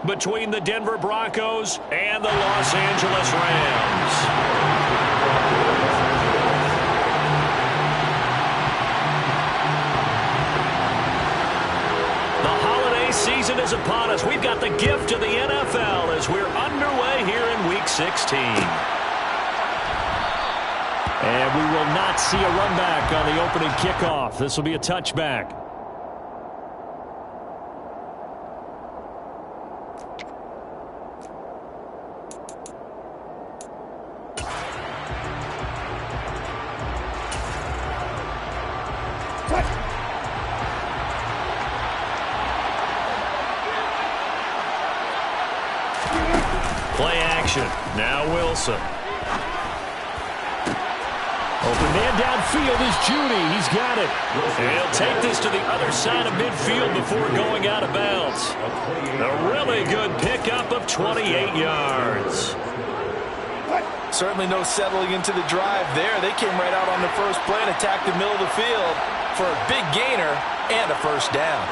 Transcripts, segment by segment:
between the Denver Broncos and the Los Angeles Rams. Season is upon us. We've got the gift of the NFL as we're underway here in Week 16. And we will not see a run back on the opening kickoff. This will be a touchback. Play action. Now Wilson. Open man downfield is Judy. He's got it. And he'll take this to the other side of midfield before going out of bounds. A really good pickup of 28 yards. Certainly no settling into the drive there. They came right out on the first play and attacked the middle of the field for a big gainer and a first down.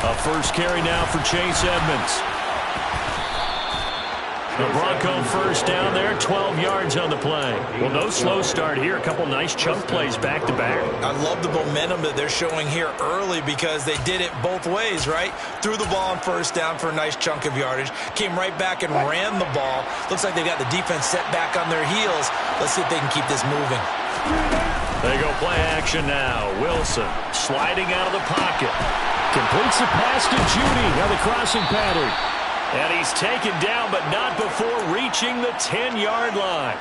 A first carry now for Chase Edmonds. The Bronco first down there, 12 yards on the play. Well, no slow start here. A couple nice chunk plays back-to-back. I love the momentum that they're showing here early because they did it both ways, right? Threw the ball on first down for a nice chunk of yardage. Came right back and ran the ball. Looks like they got the defense set back on their heels. Let's see if they can keep this moving. They go play action now. Wilson sliding out of the pocket. Completes the pass to Judy on the crossing pattern. And he's taken down, but not before reaching the 10-yard line.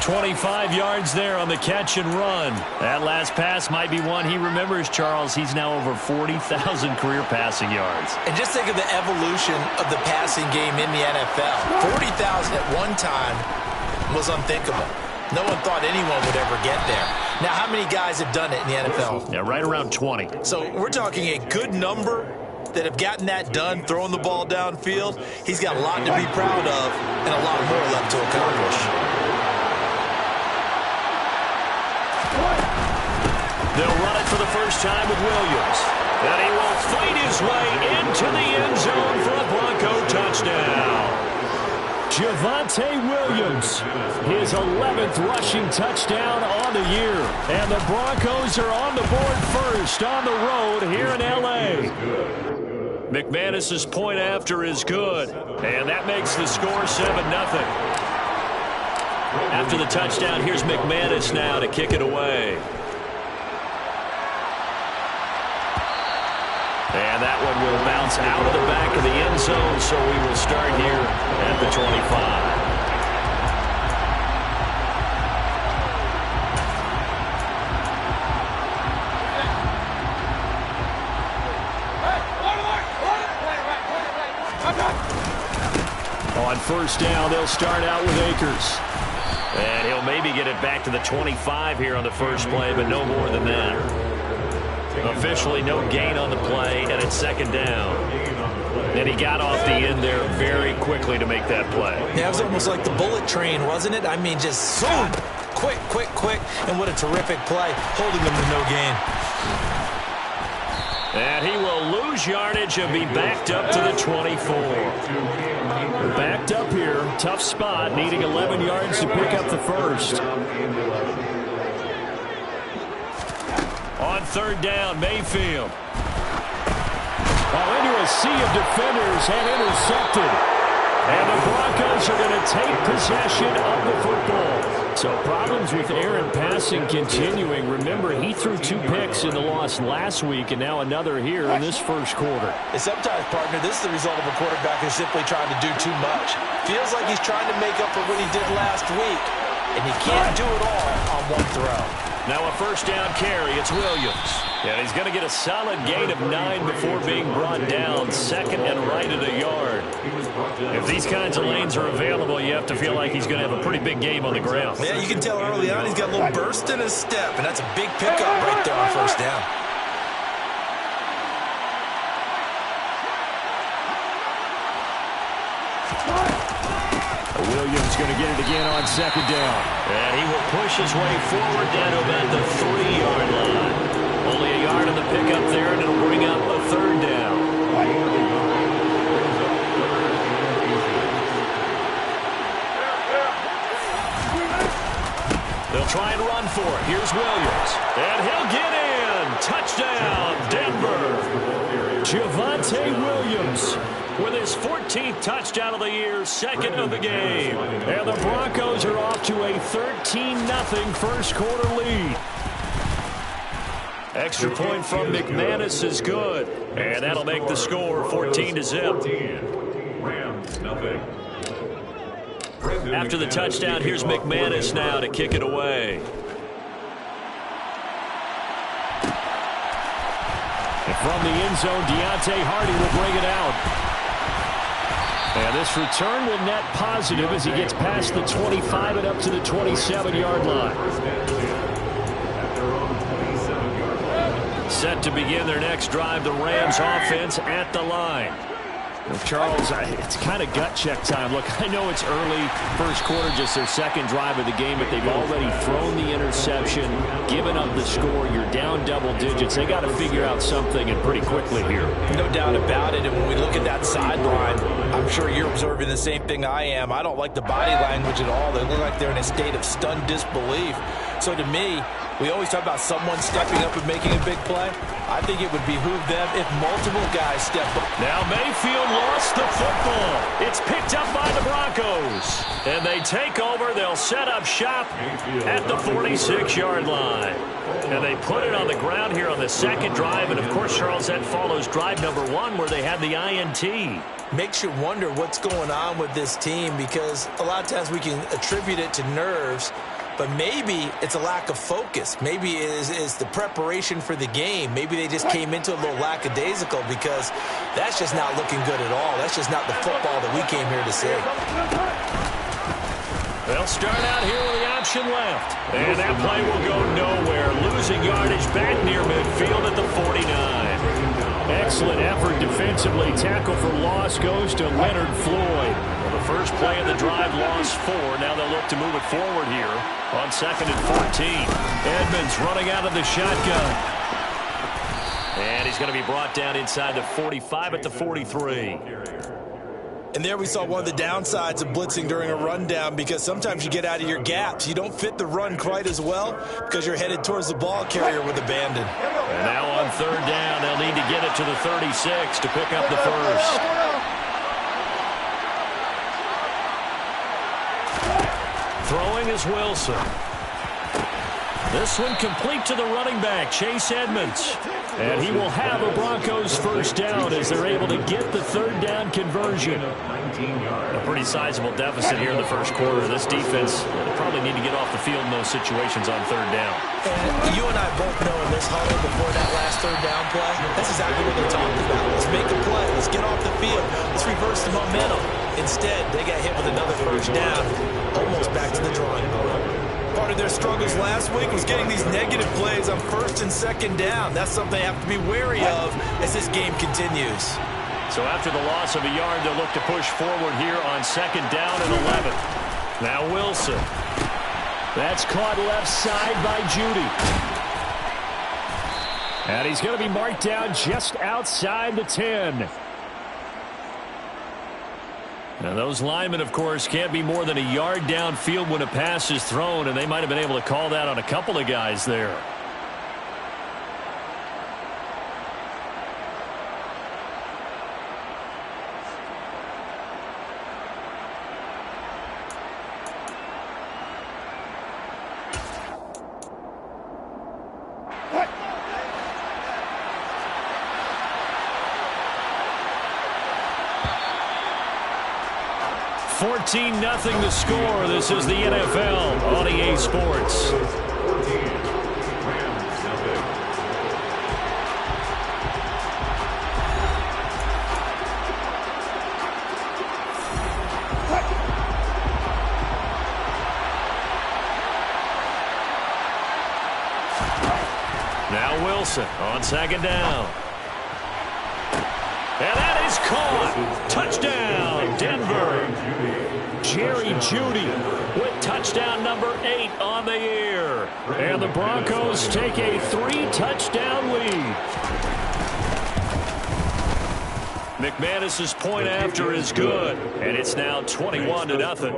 25 yards there on the catch and run. That last pass might be one he remembers, Charles. He's now over 40,000 career passing yards. And just think of the evolution of the passing game in the NFL. 40,000 at one time was unthinkable. No one thought anyone would ever get there. Now, how many guys have done it in the NFL? Yeah, right around 20. So we're talking a good number that have gotten that done, throwing the ball downfield. He's got a lot to be proud of and a lot more left to accomplish. They'll run it for the first time with Williams. And he will fight his way into the end zone for a Bronco touchdown. Javonte Williams, his 11th rushing touchdown on the year. And the Broncos are on the board first on the road here in L.A. McManus's point after is good. And that makes the score 7-0. After the touchdown, here's McManus now to kick it away. And that one will bounce out of the back of the end zone, so we will start here at the 25. On first down, they'll start out with Akers. And he'll maybe get it back to the 25 here on the first play, but no more than that. Officially no gain on the play, and it's second down. And he got off the end there very quickly to make that play. Yeah, it was almost like the bullet train, wasn't it? I mean, just zoom, quick, and what a terrific play, holding them to no gain. And he will lose yardage and be backed up to the 24. Backed up here, tough spot, needing 11 yards to pick up the first. On third down, Mayfield. Into a sea of defenders and intercepted. And the Broncos are going to take possession of the football. So problems with Aaron passing continuing. Remember, he threw 2 picks in the loss last week and now another here in this first quarter. And sometimes, partner, this is the result of a quarterback who's simply trying to do too much. Feels like he's trying to make up for what he did last week. And he can't do it all on one throw. Now a first down carry, it's Williams. And he's going to get a solid gain of 9 before being brought down. Second and right at a yard. If these kinds of lanes are available, you have to feel like he's going to have a pretty big game on the ground. Yeah, you can tell early on he's got a little burst in his step, and that's a big pickup right there on first down. Williams going to get it again on second down. And he will push his way forward down to about the 3-yard line. Only a yard on the pickup there, and it'll bring up a third down. Javonte Williams with his 14th touchdown of the year, second of the game. And the Broncos are off to a 13-0 first quarter lead. Extra point from McManus is good. And that'll make the score 14-0. After the touchdown, here's McManus now to kick it away. And from the end zone, Deontay Hardy will bring it out. And this return will net positive as he gets past the 25 and up to the 27-yard line. Set to begin their next drive, the Rams offense at the line. Well, Charles, it's kind of gut check time. Look, I know it's early, first quarter, just their second drive of the game, but they've already thrown the interception, given up the score. You're down double digits. They got to figure out something, and pretty quickly here. No doubt about it. And when we look at that sideline, I'm sure you're observing the same thing I am. I don't like the body language at all. They look like they're in a state of stunned disbelief. So to me, we always talk about someone stepping up and making a big play. I think it would behoove them if multiple guys step up. Now Mayfield lost the football. It's picked up by the Broncos. And they take over. They'll set up shop at the 46-yard line. And they put it on the ground here on the second drive. And, of course, Charles, that follows drive number 1 where they had the INT. Makes you wonder what's going on with this team because a lot of times we can attribute it to nerves. But maybe it's a lack of focus. Maybe it is the preparation for the game. Maybe they just came into a little lackadaisical because that's just not looking good at all. That's just not the football that we came here to see. They'll start out here with the option left. And that play will go nowhere. Losing yardage back near midfield at the 49. Excellent effort defensively. Tackle for loss goes to Leonard Floyd. Well, the first play of the drive lost 4. Now they'll look to move it forward here on 2nd and 14. Edmonds running out of the shotgun. And he's going to be brought down inside the 45 at the 43. And there we saw one of the downsides of blitzing during a rundown because sometimes you get out of your gaps. You don't fit the run quite as well because you're headed towards the ball carrier with abandon. And now on 3rd down, they'll need to get it to the 36 to pick up the first. Throwing is Wilson. This one complete to the running back, Chase Edmonds. And he will have a Broncos first down as they're able to get the 3rd down conversion. A pretty sizable deficit here in the first quarter. This defense probably need to get off the field in those situations on 3rd down. And you and I both know in this huddle before that last 3rd down play, that's exactly what they're talking about. Let's make a play. Let's get off the field. Let's reverse the momentum. Instead, they got hit with another first down, almost back to the drawing board. Part of their struggles last week was getting these negative plays on 1st and 2nd down. That's something they have to be wary of as this game continues. So after the loss of a yard, they'll look to push forward here on 2nd down and 11. Now Wilson. That's caught left side by Judy. And he's going to be marked down just outside the 10. Now those linemen, of course, can't be more than a yard downfield when a pass is thrown, and they might have been able to call that on a couple of guys there. Nothing to score. This is the NFL on EA Sports. Now Wilson on 2nd down. And that is caught. Touchdown, Denver. Jerry Jeudy with touchdown number 8 on the year. And the Broncos take a 3-touchdown lead. McManus's point after is good. And it's now 21-0.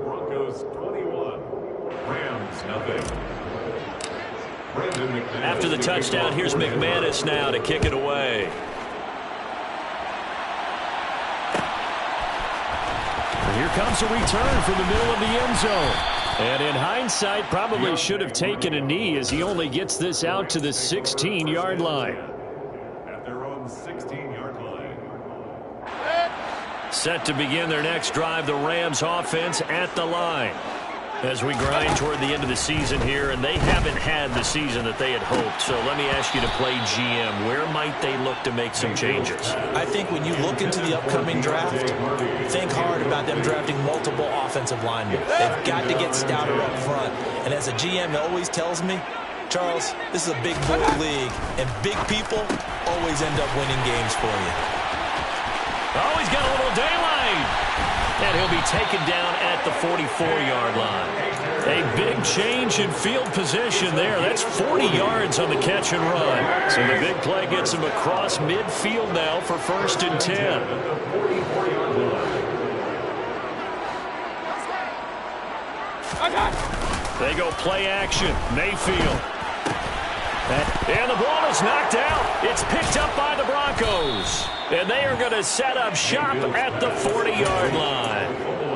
Broncos 21, Rams nothing. After the touchdown, here's McManus now to kick it away. comes a return from the middle of the end zone. And in hindsight, probably should have taken a knee as he only gets this out to the 16-yard line. At their own 16-yard line. Set to begin their next drive, the Rams offense at the line. As we grind toward the end of the season here, and they haven't had the season that they had hoped. So let me ask you to play GM. Where might they look to make some changes? I think when you look into the upcoming draft, think hard about them drafting multiple offensive linemen. They've got to get stouter up front. And as a GM, it always tells me, Charles, this is a big boy league, and big people always end up winning games for you. Oh, he's got a little daylight. And he'll be taken down at the 44-yard line. A big change in field position there. That's 40 yards on the catch and run. So the big play gets him across midfield now for 1st and 10. They go play action. Mayfield. And the ball is knocked out. It's picked up by the Broncos. And they are going to set up shop at the 40-yard line.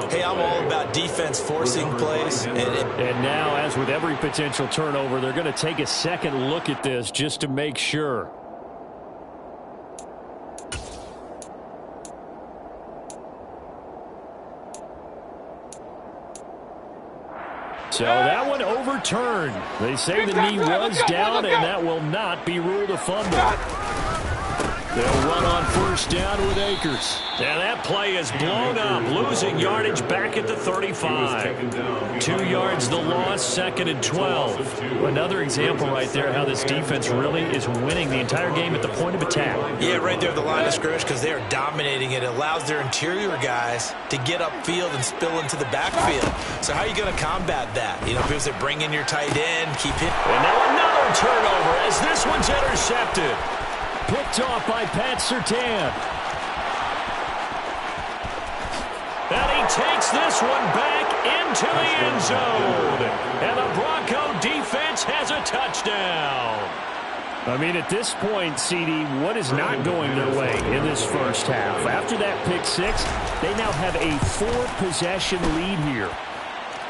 Hey, I'm all about defense forcing plays. And now, as with every potential turnover, they're going to take a second look at this just to make sure. So that one overturned. They say the knee was down, and that will not be ruled a fumble. They'll run on 1st down with Akers. And that play is blown up, losing yardage back at the 35. 2 yards the loss, 2nd and 12. Another example right there how this defense really is winning the entire game at the point of attack. Yeah, right there at the line of scrimmage because they are dominating it. It allows their interior guys to get upfield and spill into the backfield. So how are you going to combat that? You know, people say bring in your tight end, keep him. And now another turnover as this one's intercepted. Picked off by Pat Surtain. And he takes this one back into the end zone. And the Bronco defense has a touchdown. I mean, at this point, CD, what is not going their way in this first half? After that pick six, they now have a 4-possession lead here.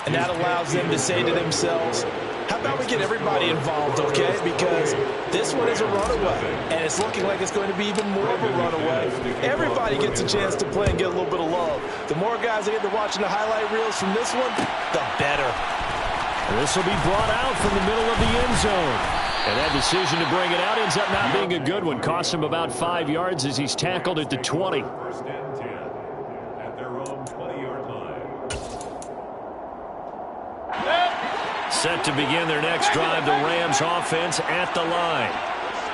And that allows them to say to themselves, how about we get everybody involved, okay? Because this one is a runaway, and it's looking like it's going to be even more of a runaway. Everybody gets a chance to play and get a little bit of love. The more guys that get to watching the highlight reels from this one, the better. This will be brought out from the middle of the end zone. And that decision to bring it out ends up not being a good one. Costs him about 5 yards as he's tackled at the 20. 1st and 10 at their own 20-yard line. Set to begin their next drive, the Rams offense at the line.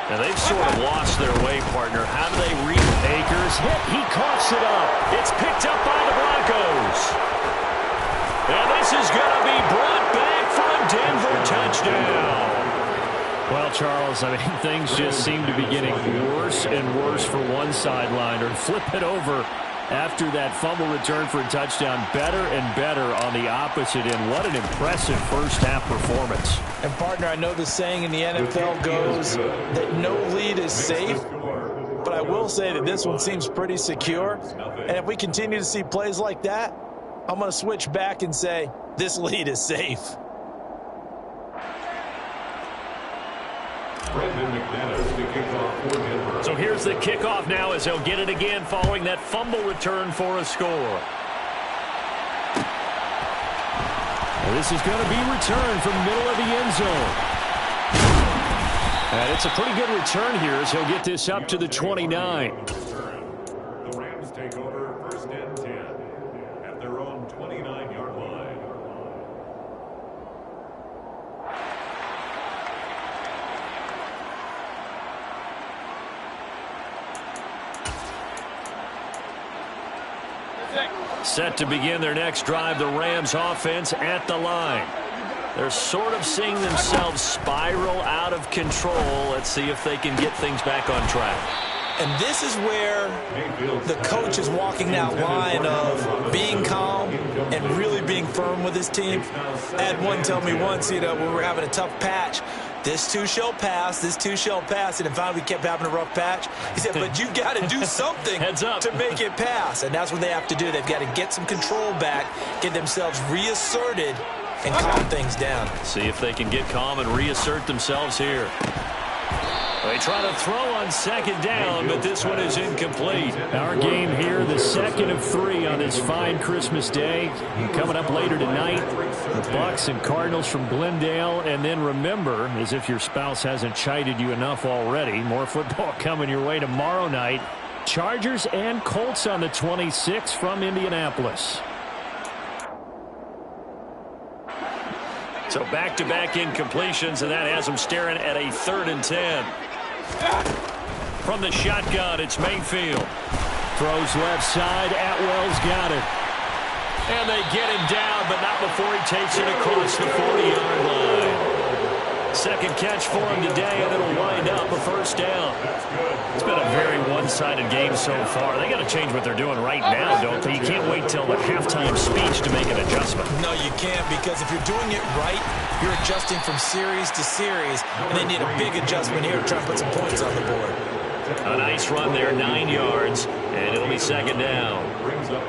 And they've sort of lost their way, partner. How do they read Akers? Hit, he coughs it up. It's picked up by the Broncos. And this is going to be brought back for a Denver touchdown. Well, Charles, I mean, things just seem to be getting worse and worse for one sideline. Or flip it over after that fumble return for a touchdown. Better and better on the opposite end. What an impressive first-half performance. And, partner, I know the saying in the NFL goes that no lead is safe. But I will say that this one seems pretty secure. And if we continue to see plays like that, I'm going to switch back and say this lead is safe. So here's the kickoff now as he'll get it again following that fumble return for a score. Well, this is going to be returned from the middle of the end zone. And it's a pretty good return here as he'll get this up to the 29. The Rams take over 1st and 10 at their own 29-yard line. Set to begin their next drive, the Rams offense at the line. They're sort of seeing themselves spiral out of control. Let's see if they can get things back on track. And this is where the coach is walking that line of being calm and really being firm with his team. I had one tell me once, you know, when we were having a tough patch, this too shall pass, this too shall pass. And finally we kept having a rough patch. He said, but you got to do something Heads up. to make it pass. And that's what they have to do. They've got to get some control back, get themselves reasserted, and calm things down. See if they can get calm and reassert themselves here. They try to throw on second down, but this one is incomplete. Our game here, the second of 3 on this fine Christmas day. Coming up later tonight, the Bucs and Cardinals from Glendale. And then remember, as if your spouse hasn't chided you enough already, more football coming your way tomorrow night. Chargers and Colts on the 26th from Indianapolis. So back-to-back incompletions, and that has them staring at a 3rd and 10. From the shotgun, it's Mayfield. Throws left side. Atwell's got it. And they get him down, but not before he takes it across the 40-yard line. Second catch for him today, and it'll wind up a first down. It's been a very one-sided game so far. They got to change what they're doing right now, don't they? You can't wait till the halftime speech to make an adjustment. No, you can't, because if you're doing it right, you're adjusting from series to series, and they need a big adjustment here to try and put some points on the board. A nice run there, 9 yards, and it'll be second down.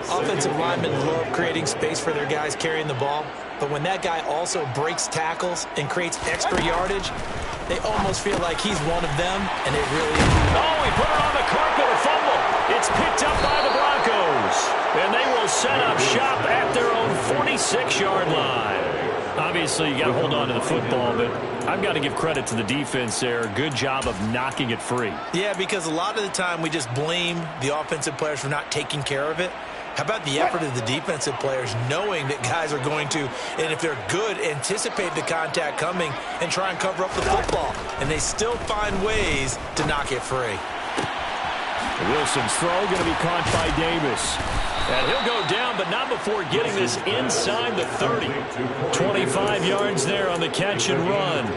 Offensive linemen love creating space for their guys carrying the ball, but when that guy also breaks tackles and creates extra yardage, they almost feel like he's one of them, and it really is. Oh, he put it on the carpet, a fumble. It's picked up by the Broncos, and they will set up shop at their own 46-yard line. Obviously, you got to hold on to the football, but I've got to give credit to the defense there. Good job of knocking it free. Yeah, because a lot of the time we just blame the offensive players for not taking care of it. How about the effort of the defensive players knowing that guys are going to, and if they're good, anticipate the contact coming and try and cover up the football. And they still find ways to knock it free. Wilson's throw going to be caught by Davis. And he'll go down, but not before getting this inside the 30. 25 yards there on the catch and run.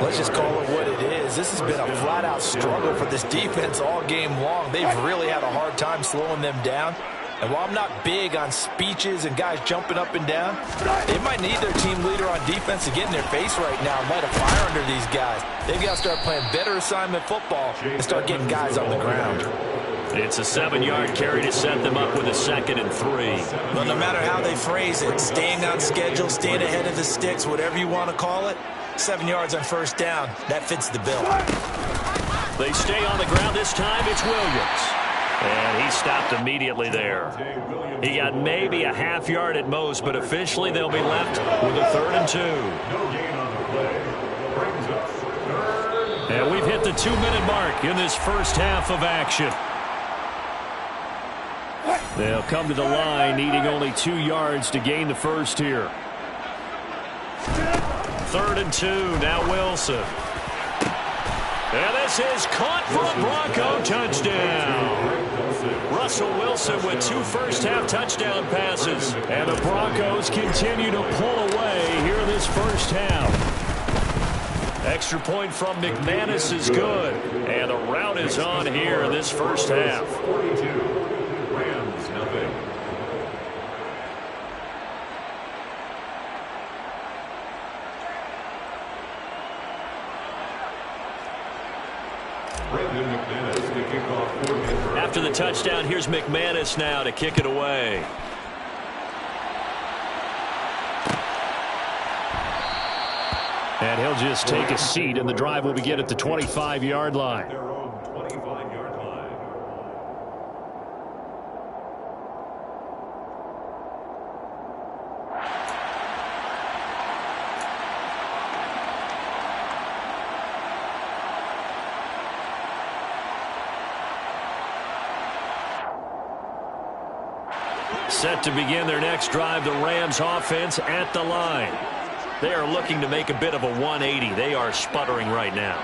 Let's just call it what it is. This has been a flat-out struggle for this defense all game long. They've really had a hard time slowing them down. And while I'm not big on speeches and guys jumping up and down, they might need their team leader on defense to get in their face right now and light a fire under these guys. They've got to start playing better assignment football and start getting guys on the ground. It's a 7-yard carry to set them up with a 2nd and 3. Well, no matter how they phrase it, staying on schedule, staying ahead of the sticks, whatever you want to call it, 7 yards on first down, that fits the bill. They stay on the ground this time. It's Williams. And he stopped immediately there. He got maybe a half yard at most, but officially they'll be left with a 3rd and 2. And we've hit the 2-minute mark in this first half of action. They'll come to the line, needing only 2 yards to gain the first here. 3rd and 2, now Wilson. And this is caught for a Bronco touchdown. Russell Wilson with 2 first-half touchdown passes. And the Broncos continue to pull away here in this first half. Extra point from McManus is good. And the route is on here in this first half. 42. Rams, nothing. After the touchdown, here's McManus now to kick it away. And he'll just take a seat, and the drive will begin at the 25-yard line. Their own 25-yard line. Set to begin their next drive, the Rams offense at the line. They are looking to make a bit of a 180. They are sputtering right now.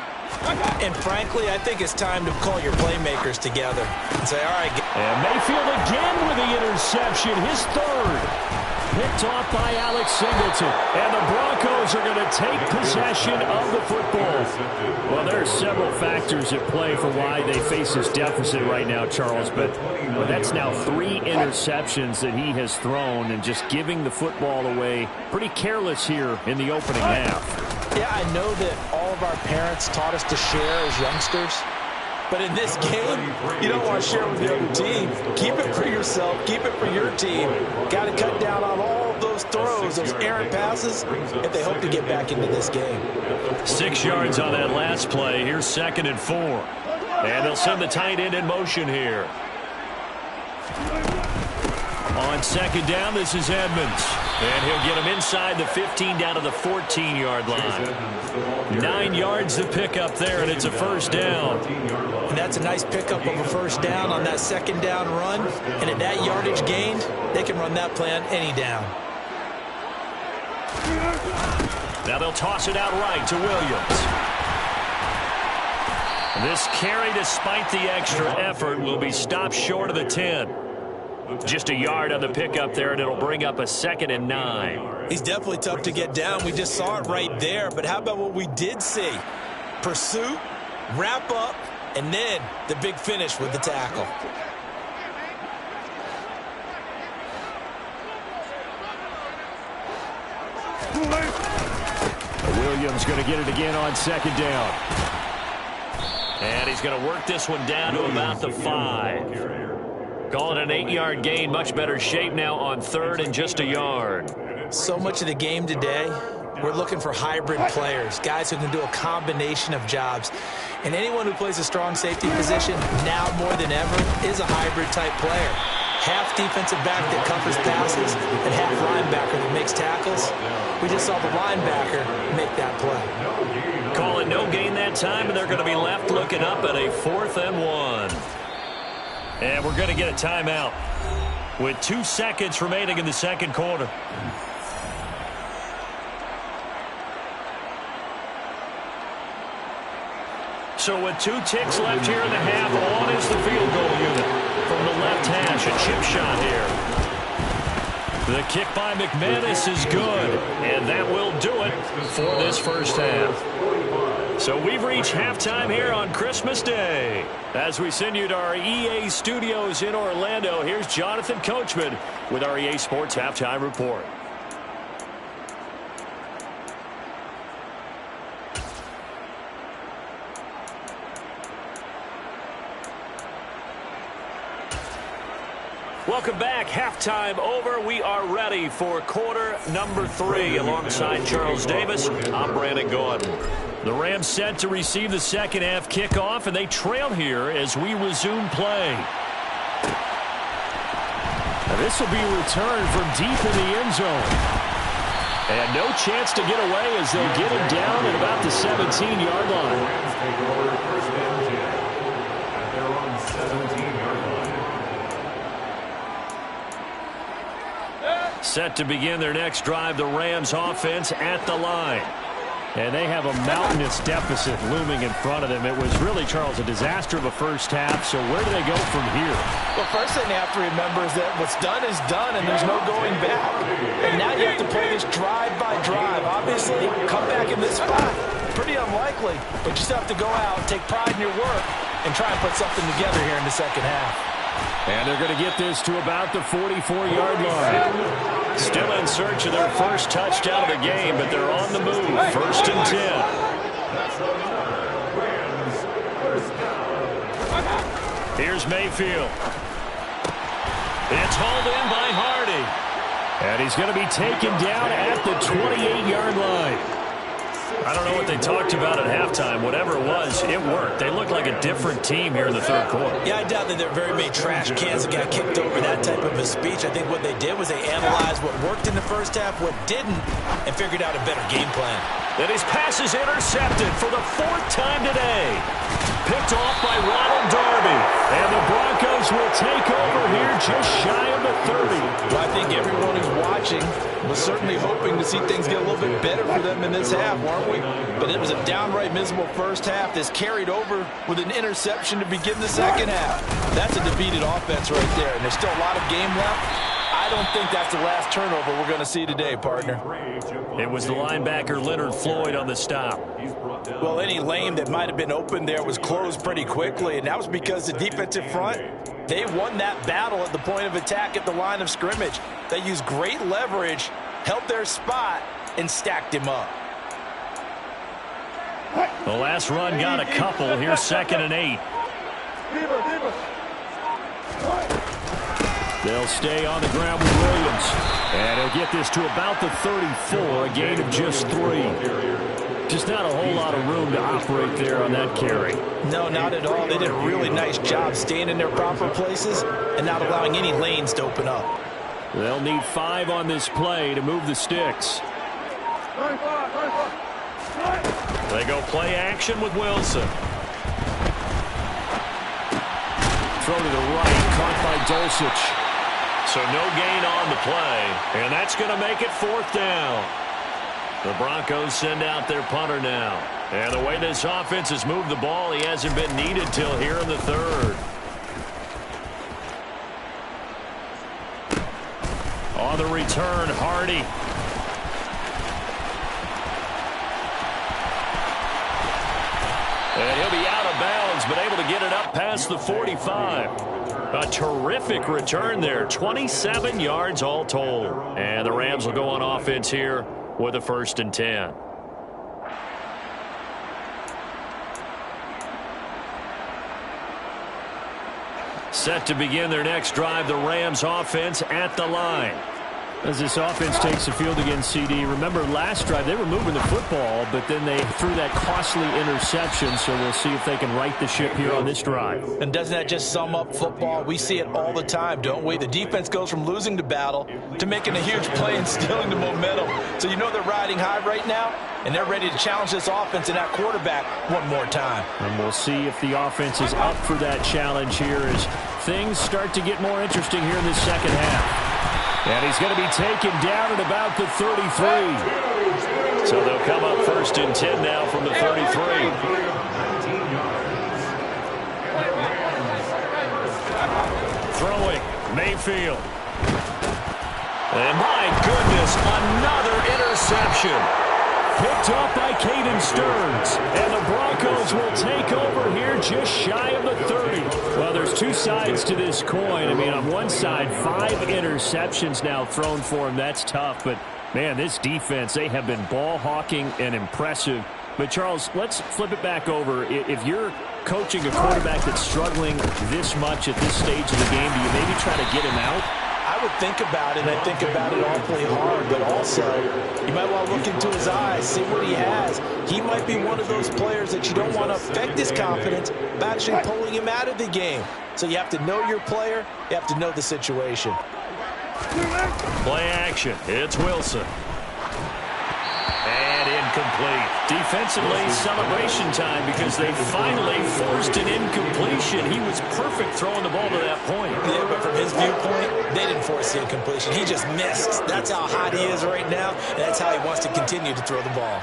And frankly, I think it's time to call your playmakers together and say, all right. And Mayfield again with the interception, his 3rd. Picked off by Alex Singleton. And the Broncos are going to take possession of the football. Well, there are several factors at play for why they face this deficit right now, Charles. But that's now 3 interceptions that he has thrown, and just giving the football away pretty careless here in the opening half. Yeah, I know that all of our parents taught us to share as youngsters. But in this game, you don't want to share with the other team. Keep it for yourself. Keep it for your team. Got to cut down on all of those throws, those errant passes, if they hope to get back into this game. 6 yards on that last play. Here's 2nd and 4. And they'll send the tight end in motion here. On 2nd down, this is Edmonds. And he'll get him inside the 15 down to the 14-yard line. 9 yards to pick up there, and it's a 1st down. And that's a nice pickup of a 1st down on that 2nd down run. And at that yardage gained, they can run that play on any down. Now they'll toss it out right to Williams. This carry, despite the extra effort, will be stopped short of the 10. Just a yard on the pickup there, and it'll bring up a 2nd and 9. He's definitely tough to get down. We just saw it right there. But how about what we did see? Pursuit, wrap up, and then the big finish with the tackle. Williams going to get it again on 2nd down. And he's going to work this one down to about the 5. Call it an 8-yard gain. Much better shape now on 3rd and just a yard. So much of the game today, we're looking for hybrid players, guys who can do a combination of jobs. And anyone who plays a strong safety position, now more than ever, is a hybrid-type player. Half defensive back that covers passes and half linebacker that makes tackles. We just saw the linebacker make that play. Call it no gain that time, and they're going to be left looking up at a 4th and 1. And we're going to get a timeout with 2 seconds remaining in the 2nd quarter. So with 2 ticks left here in the half, on is the field goal unit from the left hash. A chip shot here. The kick by McManus is good, and that will do it for this 1st half. So we've reached halftime here on Christmas Day. As we send you to our EA studios in Orlando, here's Jonathan Coachman with our EA Sports Halftime Report. Welcome back. Halftime over. We are ready for quarter number 3. Alongside Charles Davis, I'm Brandon Gordon. The Rams set to receive the 2nd half kickoff, and they trail here as we resume play. Now this will be returned from deep in the end zone. And no chance to get away as they'll get him down at about the 17-yard line. Rams take over 1st and 10 at their own 17-yard line. Set to begin their next drive, the Rams offense at the line. And they have a mountainous deficit looming in front of them. It was really, Charles, a disaster of a 1st half. So where do they go from here? Well, first thing they have to remember is that what's done is done, and there's no going back. And now you have to play this drive by drive. Obviously, come back in this spot. Pretty unlikely, but you still have to go out, take pride in your work, and try and put something together here in the 2nd half. And they're going to get this to about the 44-yard line. Still in search of their 1st touchdown of the game, but they're on the move. 1st and 10. Here's Mayfield. It's hauled in by Hardy. And he's going to be taken down at the 28-yard line. I don't know what they talked about at halftime. Whatever it was, it worked. They looked like a different team here in the 3rd quarter. Yeah, I doubt that there are very many trash cans that got kicked over that type of a speech. I think what they did was they analyzed what worked in the 1st half, what didn't, and figured out a better game plan. And his pass is intercepted for the 4th time today. Picked off by Ronald Darby. And the Broncos will take over here just shy of the 30. Well, I think everyone who's watching was certainly hoping to see things get a little bit better for them in this half, weren't we? But it was a downright miserable 1st half that's carried over with an interception to begin the 2nd half. That's a defeated offense right there, and there's still a lot of game left. I don't think that's the last turnover we're going to see today, partner. It was the linebacker Leonard Floyd on the stop. Well, any lane that might have been open there was closed pretty quickly, and that was because the defensive front, they won that battle at the point of attack at the line of scrimmage. They used great leverage, held their spot, and stacked him up. The last run got a couple. Here's 2nd and 8. They'll stay on the ground with Williams. And he'll get this to about the 34, a gain of just 3. Just not a whole lot of room to operate there on that carry. No, not at all. They did a really nice job staying in their proper places and not allowing any lanes to open up. They'll need 5 on this play to move the sticks. They go play action with Wilson. Throw to the right, caught by Dulcich. So no gain on the play, and that's going to make it 4th down. The Broncos send out their punter now. And the way this offense has moved the ball, he hasn't been needed till here in the 3rd. On the return, Hardy. And he'll be out of bounds, but able to get it up past the 45. A terrific return there, 27 yards all told. And the Rams will go on offense here with a 1st and 10. Set to begin their next drive, the Rams offense at the line. As this offense takes the field against CD, remember last drive they were moving the football, but then they threw that costly interception, so we'll see if they can right the ship here on this drive. And doesn't that just sum up football? We see it all the time, don't we? The defense goes from losing the battle to making a huge play and stealing the momentum. So you know they're riding high right now, and they're ready to challenge this offense and that quarterback one more time. And we'll see if the offense is up for that challenge here as things start to get more interesting here in the second half. And he's going to be taken down at about the 33. So they'll come up 1st and 10 now from the 33. Throwing, Mayfield. And my goodness, another interception. Picked off by Caden Stearns. And the Broncos will take over here just shy of the 30. Well, there's 2 sides to this coin. I mean, on one side, 5 interceptions now thrown for him. That's tough. But, man, this defense, they have been ball hawking and impressive. But, Charles, let's flip it back over. If you're coaching a quarterback that's struggling this much at this stage of the game, do you maybe try to get him out? I would think about it, and I think about it awfully hard, but also you might want to look into his eyes, see what he has. He might be one of those players that you don't want to affect his confidence by actually pulling him out of the game. So you have to know your player, you have to know the situation. Play action, it's Wilson. And incomplete. Defensively, celebration time because they finally forced an incompletion. He was perfect throwing the ball to that point. Yeah, but from his viewpoint, they didn't force the incompletion. He just missed. That's how hot he is right now, and that's how he wants to continue to throw the ball.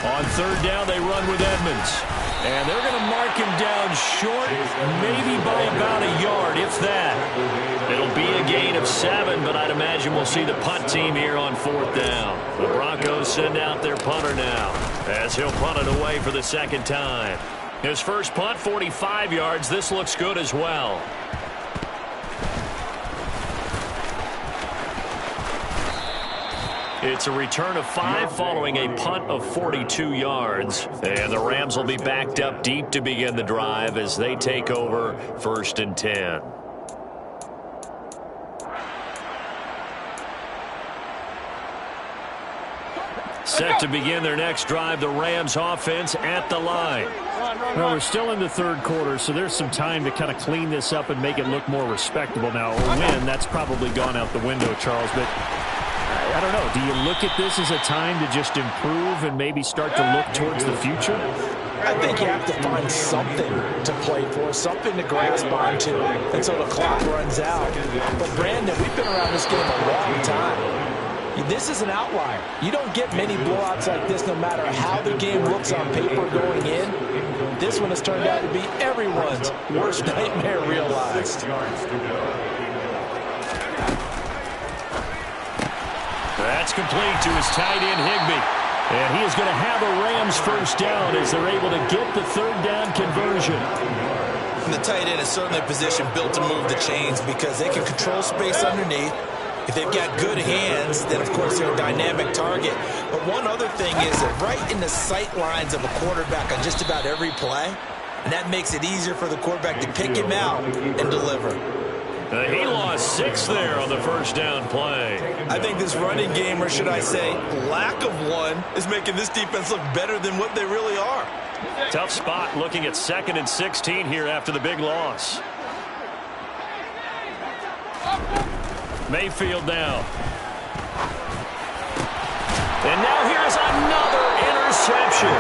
On 3rd down, they run with Edmonds. And they're going to mark him down short, maybe by about a yard, if that. It'll be a gain of 7, but I'd imagine we'll see the punt team here on 4th down. The Broncos send out their punter now, as he'll punt it away for the 2nd time. His first punt, 45 yards. This looks good as well. It's a return of 5 following a punt of 42 yards. And the Rams will be backed up deep to begin the drive as they take over 1st and 10. Set to begin their next drive, the Rams offense at the line. Well, we're still in the 3rd quarter, so there's some time to kind of clean this up and make it look more respectable now. A win, that's probably gone out the window, Charles, but I don't know. Do you look at this as a time to just improve and maybe start to look towards the future? I think you have to find something to play for, something to grasp onto until the clock runs out. But, Brandon, we've been around this game a long time. This is an outlier. You don't get many blowouts like this no matter how the game looks on paper going in. This one has turned out to be everyone's worst nightmare realized. That's complete to his tight end, Higbee. And he is going to have a Rams 1st down as they're able to get the 3rd down conversion. And the tight end is certainly a position built to move the chains because they can control space underneath. If they've got good hands, then, of course, they're a dynamic target. But one other thing is that right in the sight lines of a quarterback on just about every play, and that makes it easier for the quarterback to pick him out and deliver. He lost 6 there on the first down play. I think this running game, or should I say lack of one, is making this defense look better than what they really are. Tough spot looking at 2nd and 16 here after the big loss. Mayfield now. And now here's another interception.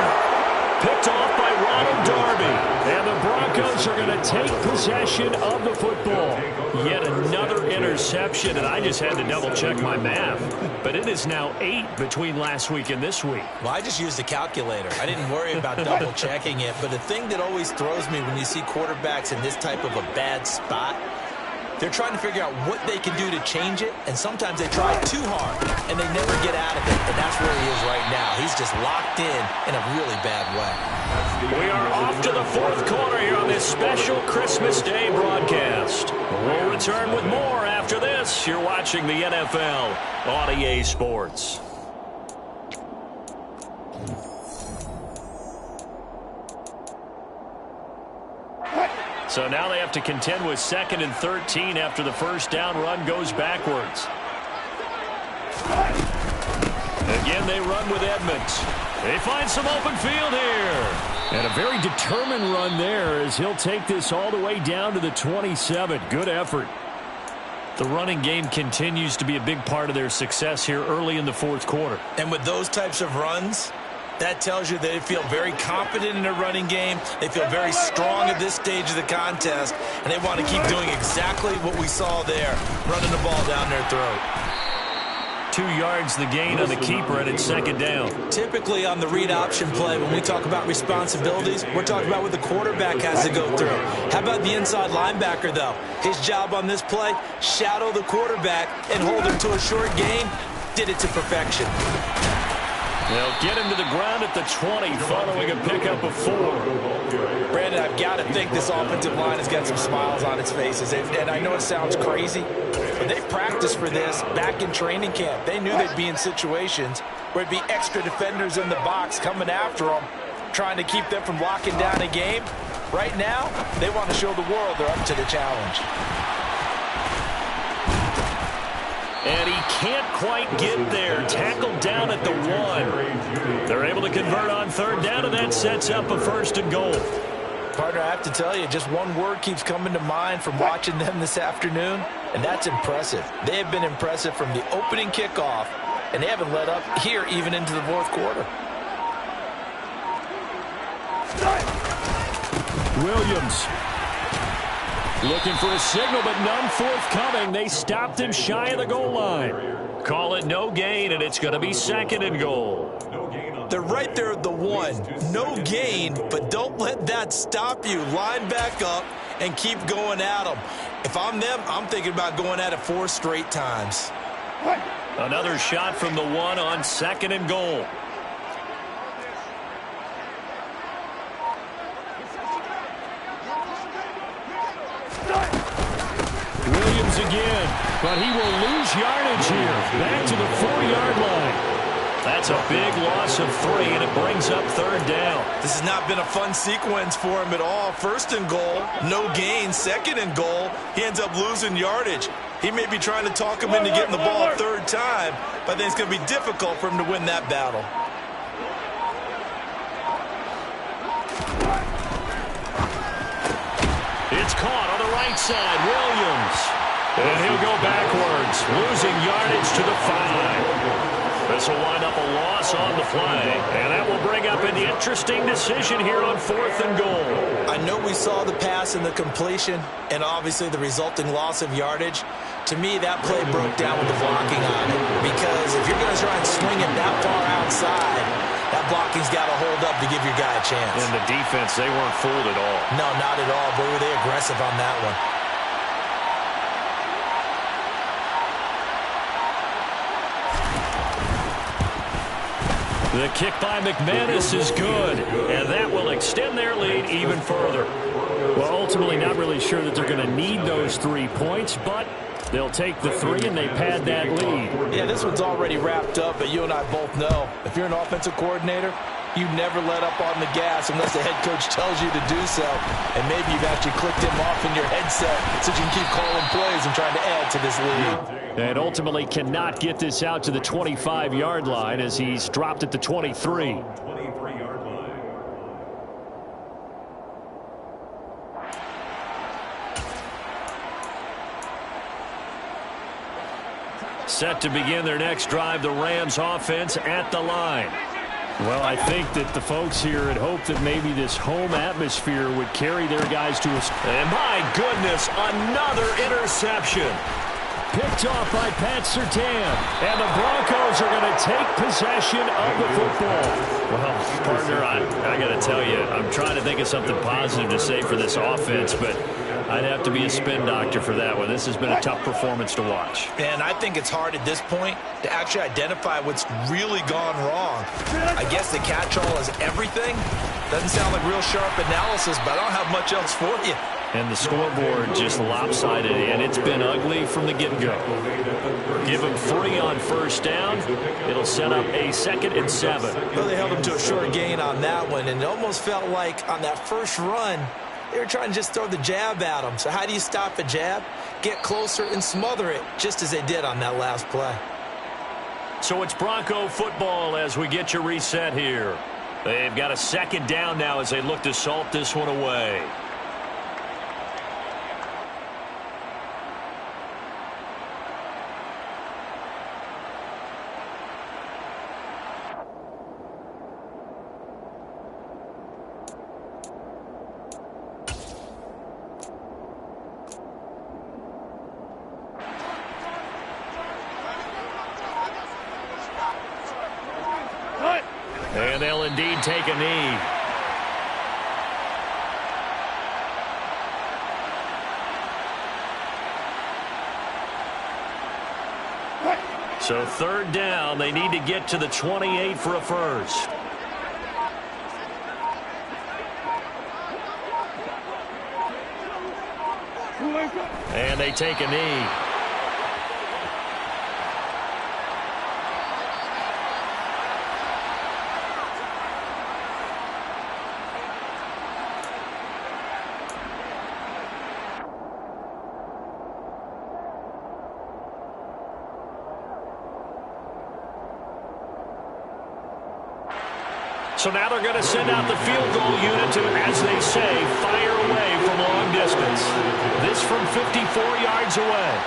Picked off by Ronald Darby. And the Broncos are going to take possession of the football. Yet another interception, and I just had to double-check my math. But it is now 8 between last week and this week. Well, I just used a calculator. I didn't worry about double-checking it. But the thing that always throws me when you see quarterbacks in this type of a bad spot, they're trying to figure out what they can do to change it, and sometimes they try too hard, and they never get out of it, and that's where he is right now. He's just locked in a really bad way. We are off to the 4th quarter here on this special Christmas Day broadcast. We'll return with more after this. You're watching the NFL on EA Sports. So now they have to contend with 2nd and 13 after the first down run goes backwards. Again, they run with Edmonds. They find some open field here. And a very determined run there as he'll take this all the way down to the 27. Good effort. The running game continues to be a big part of their success here early in the 4th quarter. And with those types of runs, that tells you they feel very confident in their running game. They feel very strong at this stage of the contest, and they want to keep doing exactly what we saw there, running the ball down their throat. 2 yards the gain on the keeper, and it's 2nd down. Typically on the read option play, when we talk about responsibilities, we're talking about what the quarterback has to go through. How about the inside linebacker, though? His job on this play, shadow the quarterback and hold him to a short gain. Did it to perfection. They'll get him to the ground at the 20, following a pickup of 4. Brandon, I've got to think this offensive line has got some smiles on its faces. And I know it sounds crazy, but they practiced for this back in training camp. They knew they'd be in situations where it'd be extra defenders in the box coming after them, trying to keep them from locking down a game. Right now, they want to show the world they're up to the challenge. And he can't quite get there. Tackled down at the 1. They're able to convert on 3rd down, and that sets up a 1st and goal. Partner, I have to tell you, just one word keeps coming to mind from watching them this afternoon, and that's impressive. They have been impressive from the opening kickoff, and they haven't let up here even into the 4th quarter. Williams looking for a signal, but none forthcoming. They stopped him shy of the goal line. Call it no gain, and it's going to be 2nd and goal. They're right there at the 1. No gain, but don't let that stop you. Line back up and keep going at them. If I'm them, I'm thinking about going at it 4 straight times. Another shot from the 1 on 2nd and goal. Williams again, but he will lose yardage here. Back to the 4-yard line. That's a big loss of 3, and it brings up 3rd down. This has not been a fun sequence for him at all. 1st and goal, no gain. 2nd and goal, he ends up losing yardage. He may be trying to talk him into getting the ball a 3rd time, but I think it's going to be difficult for him to win that battle. It's caught on the right side. Williams. And he'll go backwards, losing yardage to the 5. This will wind up a loss on the play, and that will bring up an interesting decision here on 4th and goal. I know we saw the pass and the completion, and obviously the resulting loss of yardage. To me, that play broke down with the blocking on it, because if you're going to try and swing it that far outside, that blocking's got to hold up to give your guy a chance. And the defense, they weren't fooled at all. No, not at all. Boy, were they aggressive on that one. The kick by McManus is good, and that will extend their lead even further. Well, ultimately not really sure that they're going to need those 3 points, but They'll take the 3, and they pad that lead. Yeah, this one's already wrapped up, but you and I both know if you're an offensive coordinator, you never let up on the gas unless the head coach tells you to do so. And maybe you've actually clicked him off in your headset so you can keep calling plays and trying to add to this lead. And ultimately cannot get this out to the 25-yard line as he's dropped at the 23. 23-yard line. Set to begin their next drive, the Rams offense at the line. Well, I think that the folks here had hoped that maybe this home atmosphere would carry their guys to a... And my goodness, another interception. Picked off by Pat Surtain. And the Broncos are going to take possession of the football. Well, partner, I got to tell you, I'm trying to think of something positive to say for this offense, but I'd have to be a spin doctor for that one. This has been a tough performance to watch. And I think it's hard at this point to actually identify what's really gone wrong. I guess the catch-all is everything. Doesn't sound like real sharp analysis, but I don't have much else for you. And the scoreboard just lopsided, and it's been ugly from the get-go. Give them 3 on first down. It'll set up a 2nd and 7. Well, they held them to a short gain on that one, and it almost felt like on that first run, they were trying to just throw the jab at them. So how do you stop a jab? Get closer and smother it, just as they did on that last play. So it's Bronco football as we get you reset here. They've got a 2nd down now as they look to salt this one away. And they'll indeed take a knee. So 3rd down, they need to get to the 28 for a first. And they take a knee. So now they're going to send out the field goal unit to, as they say, fire away from long distance. This from 54 yards away.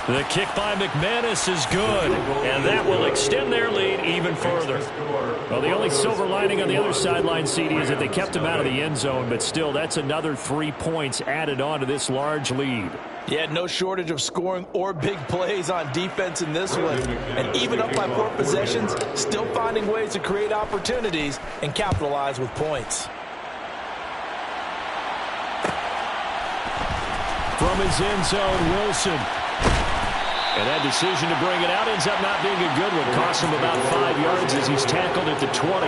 The kick by McManus is good, and that will extend their lead even further. Well, the only silver lining on the other sideline, CD, is that they kept him out of the end zone, but still, that's another 3 points added on to this large lead. Yeah, no shortage of scoring or big plays on defense in this one. And even up by 4 possessions, still finding ways to create opportunities and capitalize with points. From his end zone, Wilson. And that decision to bring it out ends up not being a good one. Costs him about 5 yards as he's tackled at the 20.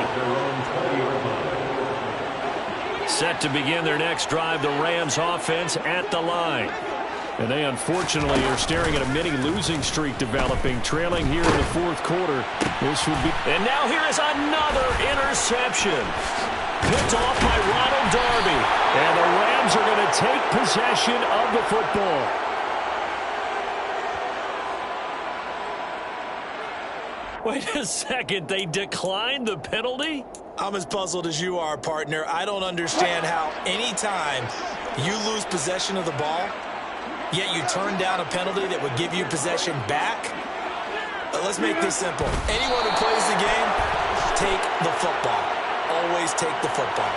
Set to begin their next drive, the Rams offense at the line. And they unfortunately are staring at a mini losing streak developing, trailing here in the 4th quarter. This would be... And now here is another interception. Picked off by Ronald Darby. And the Rams are going to take possession of the football. Wait a second, they declined the penalty? I'm as puzzled as you are, partner. I don't understand how anytime you lose possession of the ball, yet you turn down a penalty that would give you possession back. Let's make this simple. Anyone who plays the game, take the football. Always take the football.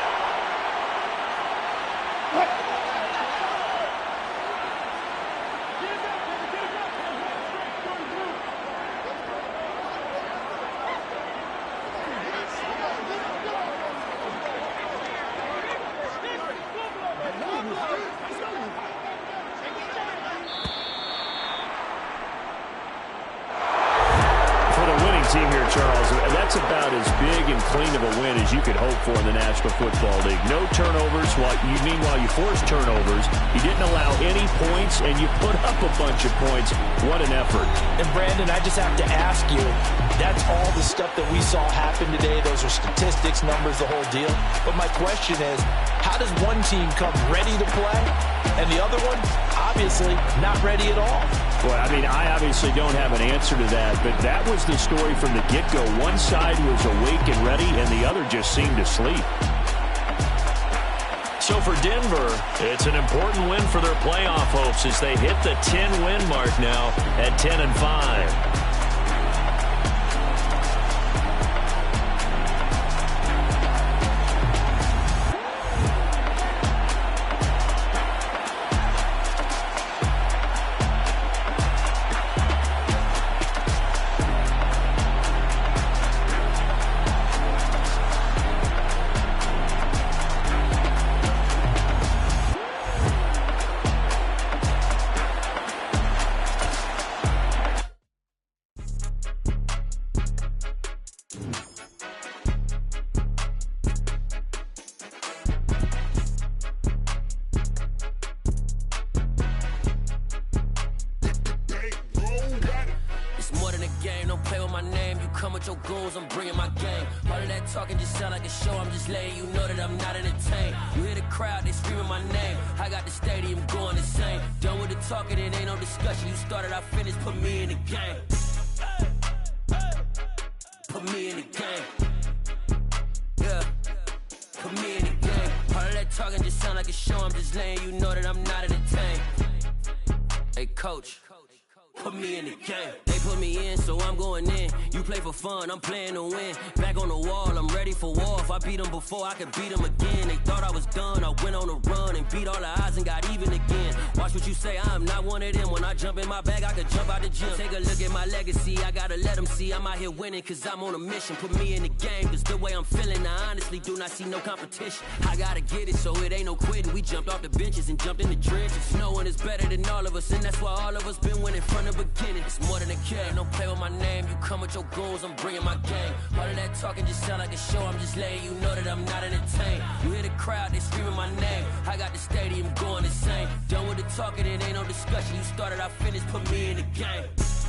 winning team here, Charles. That's about as big and clean of a win as you could hope for in the National Football League. No turnovers. Meanwhile, you forced turnovers. You didn't allow any points, and you put up a bunch of points. What an effort. And, Brandon, I just have to ask you, that's all the stuff that we saw happen today. Those are statistics, numbers, the whole deal. But my question is, how does one team come ready to play, and the other one, obviously, not ready at all? Well, I mean, I obviously don't have an answer to that, but that was the story from the get-go. One side was awake and ready, and the other just seemed asleep. So for Denver, it's an important win for their playoff hopes as they hit the 10-win mark now at 10-5. I'm playing to win. Back on the wall, I'm ready for war. If I beat them before, I could beat them again. They thought I was done. I went on a run and beat all the odds and got even again. Watch what you say, I'm not one of them. When I jump in my bag, I could jump out the gym. Take a look at my legacy, I gotta let them see I'm out here winning, cause I'm on a mission. Put me in the game, cause the way I'm feeling, I honestly do not see no competition. I gotta get it, so it ain't no quitting. We jumped off the benches and jumped in the trenches. No one is better than all of us, and that's why all of us been winning from the beginning. It's more than a game, don't play with my name. You come with your goals, I'm bringing my game. All of that talking just sound like a show. I'm just letting you know that I'm not entertained. You hear the crowd, they screaming my name. I got the stadium going insane. Done with the talking, it ain't no discussion. You started, I finished, put me in the game.